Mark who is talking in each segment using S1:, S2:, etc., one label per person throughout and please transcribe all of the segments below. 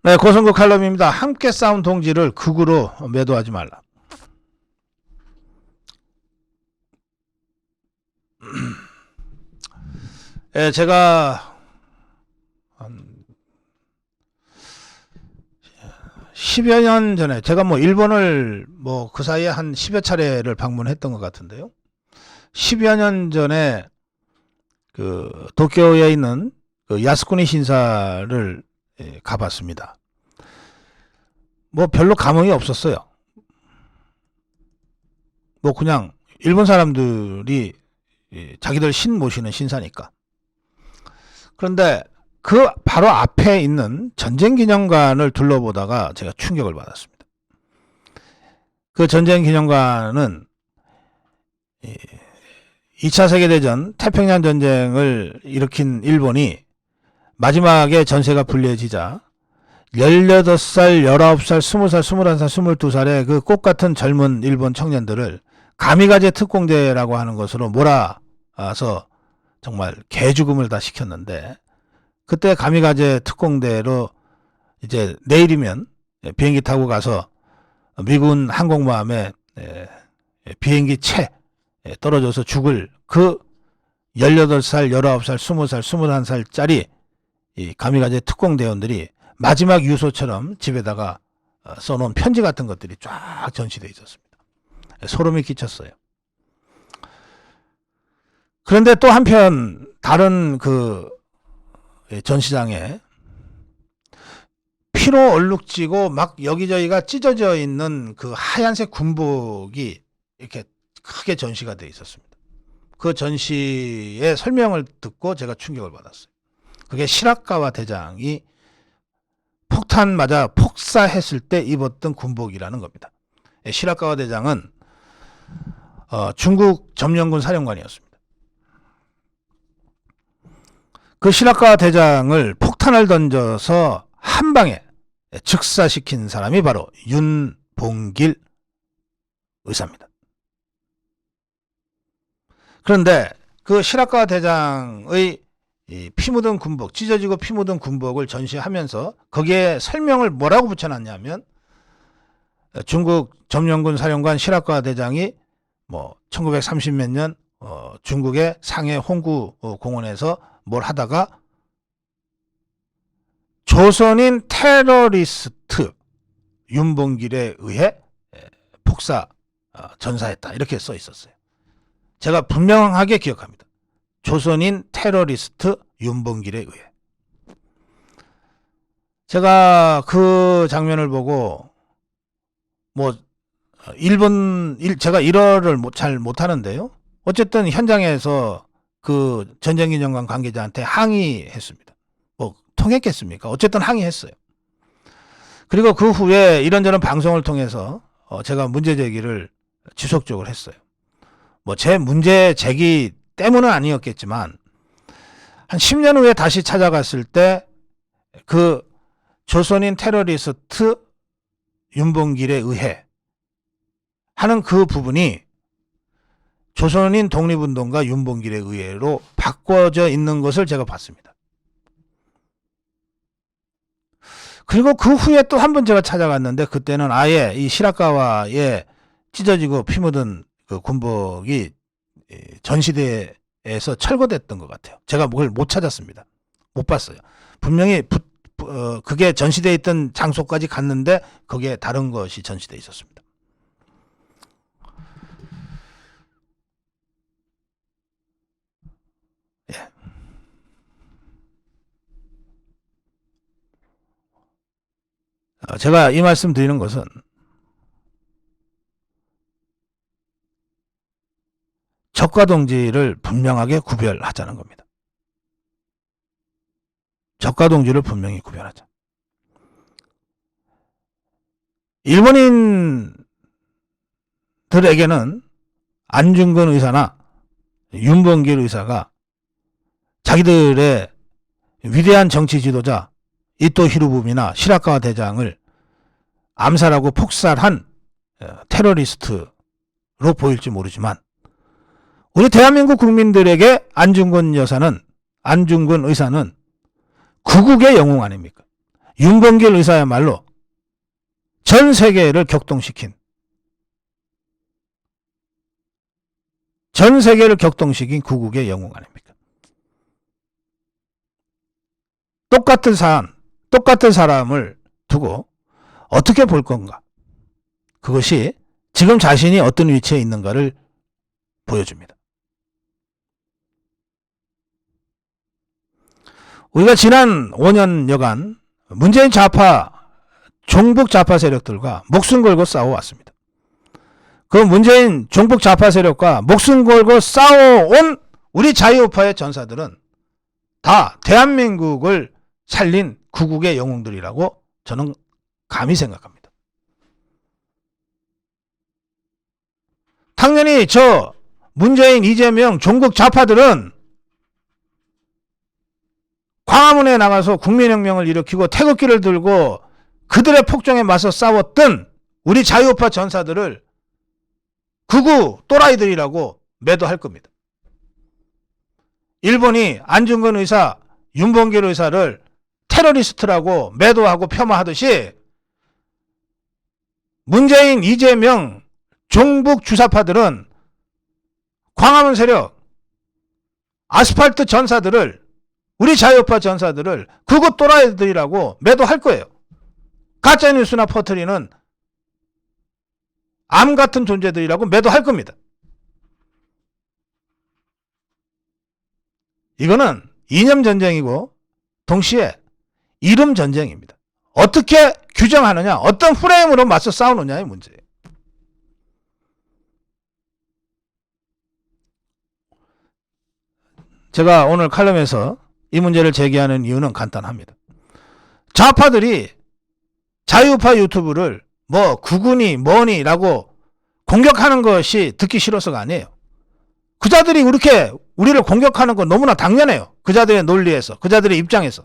S1: 네, 고성국 칼럼입니다. 함께 싸운 동지를 극으로 매도하지 말라. 예, 제가 한 10여 년 전에 제가 일본을 그 사이에 한 10여 차례를 방문했던 것 같은데요. 10여 년 전에 그 도쿄에 있는 그 야스쿠니 신사를 가봤습니다. 별로 감흥이 없었어요. 그냥 일본 사람들이 자기들 신 모시는 신사니까. 그런데 그 바로 앞에 있는 전쟁기념관을 둘러보다가 제가 충격을 받았습니다. 그 전쟁기념관은 2차 세계대전 태평양 전쟁을 일으킨 일본이 마지막에 전세가 불리해지자 18살, 19살, 20살, 21살, 22살의 그 꽃같은 젊은 일본 청년들을 가미가제 특공대라고 하는 것으로 몰아서 정말 개죽음을 다 시켰는데, 그때 가미가제 특공대로 이제 내일이면 비행기 타고 가서 미군 항공모함에 비행기 채 떨어져서 죽을 그 18살, 19살, 20살, 21살짜리 이 가미가제 특공대원들이 마지막 유서처럼 집에다가 써놓은 편지 같은 것들이 쫙 전시되어 있었습니다. 소름이 끼쳤어요. 그런데 또 한편 다른 그 전시장에 피로 얼룩지고 막 여기저기가 찢어져 있는 그 하얀색 군복이 이렇게 크게 전시가 되어 있었습니다. 그 전시의 설명을 듣고 제가 충격을 받았어요. 그게 시라카와 대장이 폭탄 맞아 폭사했을 때 입었던 군복이라는 겁니다. 시라카와 대장은 중국 점령군 사령관이었습니다. 그 시라카와 대장을 폭탄을 던져서 한 방에 즉사시킨 사람이 바로 윤봉길 의사입니다. 그런데 그 시라카와 대장의 이 피 묻은 군복, 찢어지고 피 묻은 군복을 전시하면서 거기에 설명을 뭐라고 붙여놨냐면, 중국 점령군 사령관 시라카와 대장이 1930 몇 년 중국의 상해 홍구 공원에서 뭘 하다가 조선인 테러리스트 윤봉길에 의해 폭사 전사했다, 이렇게 써 있었어요. 제가 분명하게 기억합니다. 조선인 테러리스트 윤봉길에 의해. 제가 그 장면을 보고 제가 일어를 잘 못하는데요. 어쨌든 현장에서 그 전쟁기념관 관계자한테 항의했습니다. 통했겠습니까? 어쨌든 항의했어요. 그리고 그 후에 이런저런 방송을 통해서 제가 문제 제기를 지속적으로 했어요. 제 문제 제기 때문은 아니었겠지만 한 10년 후에 다시 찾아갔을 때 그 조선인 테러리스트 윤봉길에 의해 하는 그 부분이 조선인 독립운동가 윤봉길에 의해로 바꿔져 있는 것을 제가 봤습니다. 그리고 그 후에 또 한 번 제가 찾아갔는데, 그때는 아예 이 시라카와의 찢어지고 피 묻은 그 군복이 전시대에서 철거됐던 것 같아요. 제가 그걸 못 찾았습니다. 못 봤어요. 분명히 그게 전시되어 있던 장소까지 갔는데 거기에 다른 것이 전시되어 있었습니다. 예. 제가 이 말씀 드리는 것은 적과 동지를 분명하게 구별하자는 겁니다. 적과 동지를 분명히 구별하자. 일본인들에게는 안중근 의사나 윤봉길 의사가 자기들의 위대한 정치 지도자 이토 히로부미나 시라카와 대장을 암살하고 폭살한 테러리스트로 보일지 모르지만, 우리 대한민국 국민들에게 안중근 의사는 구국의 영웅 아닙니까? 윤봉길 의사야말로 전 세계를 격동시킨 구국의 영웅 아닙니까? 똑같은 사안, 똑같은 사람을 두고 어떻게 볼 건가? 그것이 지금 자신이 어떤 위치에 있는가를 보여줍니다. 우리가 지난 5년여간 문재인 좌파, 종북 좌파 세력들과 목숨 걸고 싸워왔습니다. 그 문재인 종북 좌파 세력과 목숨 걸고 싸워온 우리 자유우파의 전사들은 다 대한민국을 살린 구국의 영웅들이라고 저는 감히 생각합니다. 당연히 저 문재인, 이재명, 종북 좌파들은 광화문에 나가서 국민혁명을 일으키고 태극기를 들고 그들의 폭정에 맞서 싸웠던 우리 자유우파 전사들을 극우 또라이들이라고 매도할 겁니다. 일본이 안중근 의사, 윤봉길 의사를 테러리스트라고 매도하고 폄하하듯이 문재인, 이재명, 종북 주사파들은 광화문 세력, 아스팔트 전사들을, 우리 자유우파 전사들을 극우 또라이들이라고 매도할 거예요. 가짜뉴스나 퍼뜨리는 암 같은 존재들이라고 매도할 겁니다. 이거는 이념 전쟁이고 동시에 이름 전쟁입니다. 어떻게 규정하느냐, 어떤 프레임으로 맞서 싸우느냐의 문제예요. 제가 오늘 칼럼에서 이 문제를 제기하는 이유는 간단합니다. 좌파들이 자유우파 유튜브를 뭐 구군이 뭐니라고 공격하는 것이 듣기 싫어서가 아니에요. 그자들이 이렇게 우리를 공격하는 건 너무나 당연해요. 그자들의 논리에서, 그자들의 입장에서.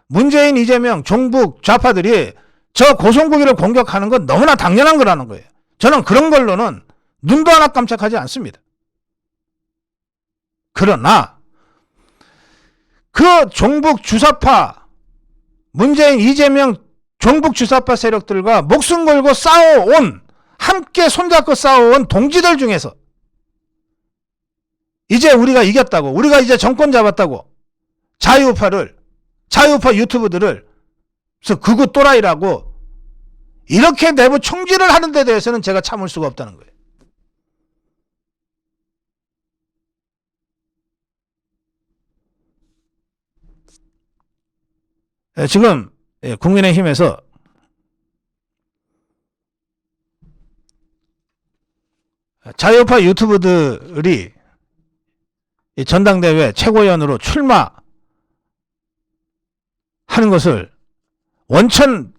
S1: 문재인 이재명 종북 좌파들이 저 고성국이를 공격하는 건 너무나 당연한 거라는 거예요. 저는 그런 걸로는 눈도 하나 깜짝하지 않습니다. 그러나 그 종북 주사파, 문재인 이재명 종북 주사파 세력들과 목숨 걸고 싸워온, 함께 손잡고 싸워온 동지들 중에서 이제 우리가 이겼다고, 우리가 이제 정권 잡았다고 자유우파 유튜브들을 극우 또라이라고 이렇게 내부 총질을 하는 데 대해서는 제가 참을 수가 없다는 거예요. 지금 국민의힘에서 자유우파 유튜브들이 전당대회 최고위원으로 출마하는 것을 원천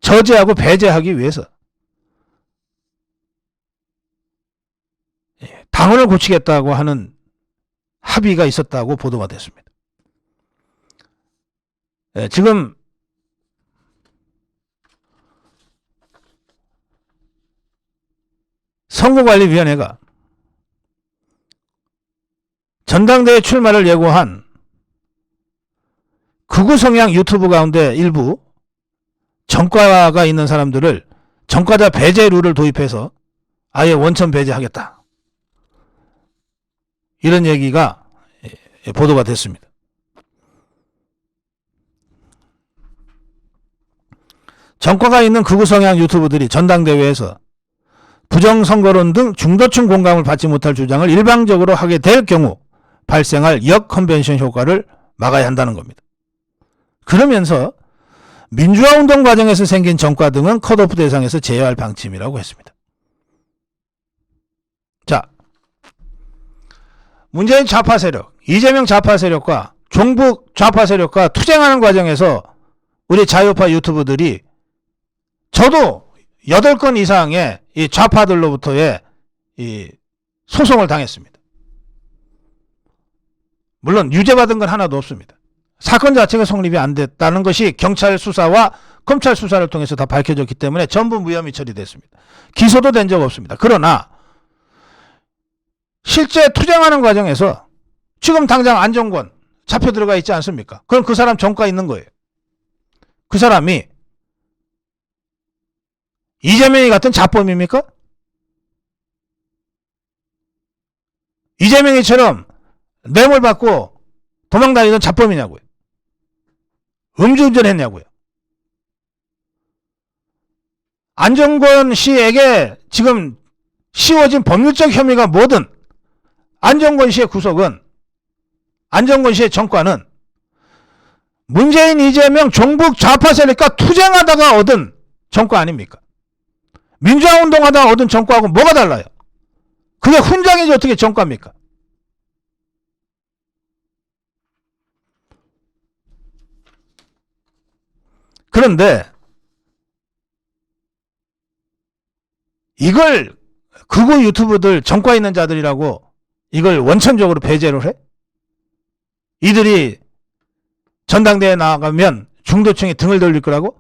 S1: 저지하고 배제하기 위해서 당원을 고치겠다고 하는 합의가 있었다고 보도가 됐습니다. 지금 선거관리위원회가 전당대회 출마를 예고한 극우 성향 유튜브 가운데 일부 전과가 있는 사람들을 전과자 배제 룰을 도입해서 아예 원천 배제하겠다, 이런 얘기가 보도가 됐습니다. 전과가 있는 극우 성향 유튜브들이 전당대회에서 부정선거론 등 중도층 공감을 받지 못할 주장을 일방적으로 하게 될 경우 발생할 역컨벤션 효과를 막아야 한다는 겁니다. 그러면서 민주화 운동 과정에서 생긴 전과 등은 컷오프 대상에서 제외할 방침이라고 했습니다. 자, 문재인 좌파 세력, 이재명 좌파 세력과 종북 좌파 세력과 투쟁하는 과정에서 우리 자유파 유튜브들이 저도 8건 이상의 이 좌파들로부터의 이 소송을 당했습니다. 물론 유죄받은 건 하나도 없습니다. 사건 자체가 성립이 안 됐다는 것이 경찰 수사와 검찰 수사를 통해서 다 밝혀졌기 때문에 전부 무혐의 처리됐습니다. 기소도 된 적 없습니다. 그러나 실제 투쟁하는 과정에서 지금 당장 안정권, 잡혀 들어가 있지 않습니까? 그럼 그 사람 전과 있는 거예요. 그 사람이 이재명이 같은 자범입니까? 이재명이처럼 뇌물 받고 도망다니던 자범이냐고요. 음주운전 했냐고요. 안정권 씨에게 지금 씌워진 법률적 혐의가 뭐든 안정권 씨의 구속은, 안정권 씨의 정과는 문재인, 이재명, 종북 좌파 세력과 투쟁하다가 얻은 정과 아닙니까? 민주화운동하다가 얻은 정과하고 뭐가 달라요? 그게 훈장이지 어떻게 정과입니까? 그런데 이걸 극우 유튜브들 정과 있는 자들이라고 이걸 원천적으로 배제를 해? 이들이 전당대회에 나가면 중도층이 등을 돌릴 거라고?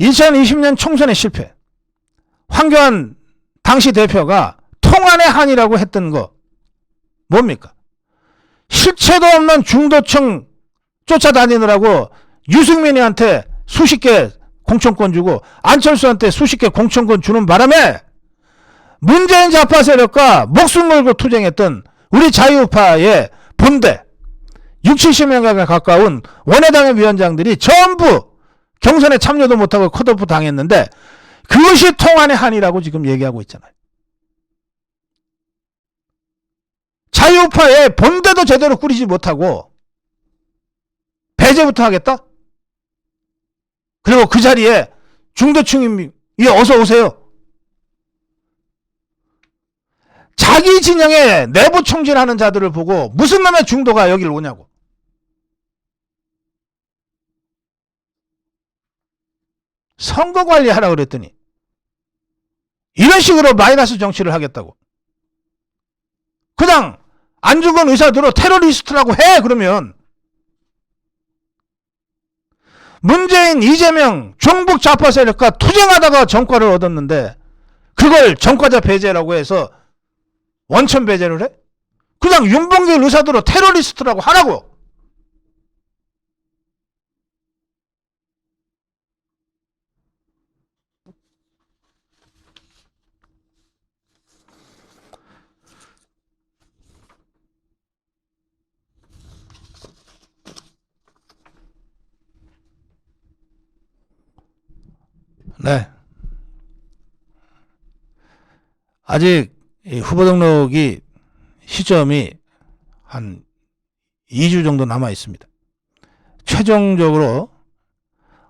S1: 2020년 총선의 실패. 황교안 당시 대표가 통안의 한이라고 했던 거 뭡니까? 실체도 없는 중도층 쫓아다니느라고 유승민이한테 수십 개 공천권 주고 안철수한테 수십 개 공천권 주는 바람에 문재인 좌파 세력과 목숨 걸고 투쟁했던 우리 자유파의 본대 60, 70명에 가까운 원외당의 위원장들이 전부 경선에 참여도 못하고 컷오프 당했는데 그것이 통안의 한이라고 지금 얘기하고 있잖아요. 자유파의 본대도 제대로 꾸리지 못하고 배제부터 하겠다? 그리고 그 자리에 중도층이 어서 오세요. 자기 진영에 내부 총질하는 자들을 보고 무슨 놈의 중도가 여기를 오냐고. 선거 관리하라 그랬더니 이런 식으로 마이너스 정치를 하겠다고. 그냥 안 죽은 의사들로 테러리스트라고 해. 그러면 문재인, 이재명, 종북 좌파 세력과 투쟁하다가 정과를 얻었는데 그걸 정과자 배제라고 해서 원천 배제를 해? 그냥 윤봉길 의사들로 테러리스트라고 하라고. 네. 아직 후보 등록이 시점이 한 2주 정도 남아 있습니다. 최종적으로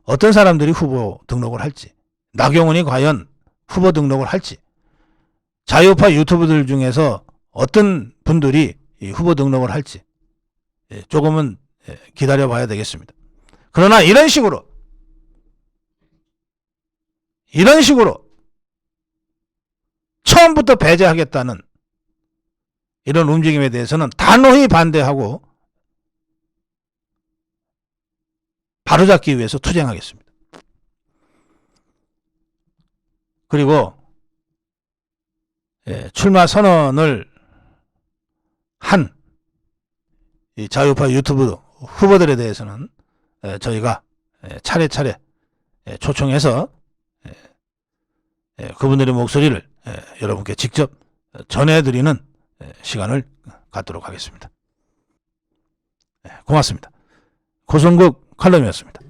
S1: 어떤 사람들이 후보 등록을 할지, 나경원이 과연 후보 등록을 할지, 자유파 유튜브들 중에서 어떤 분들이 후보 등록을 할지 조금은 기다려 봐야 되겠습니다. 그러나 이런 식으로 처음부터 배제하겠다는 이런 움직임에 대해서는 단호히 반대하고 바로잡기 위해서 투쟁하겠습니다. 그리고 출마 선언을 한 이 자유파 유튜브 후보들에 대해서는 저희가 차례차례 초청해서 그분들의 목소리를 여러분께 직접 전해드리는 시간을 갖도록 하겠습니다. 고맙습니다. 고성국 칼럼이었습니다.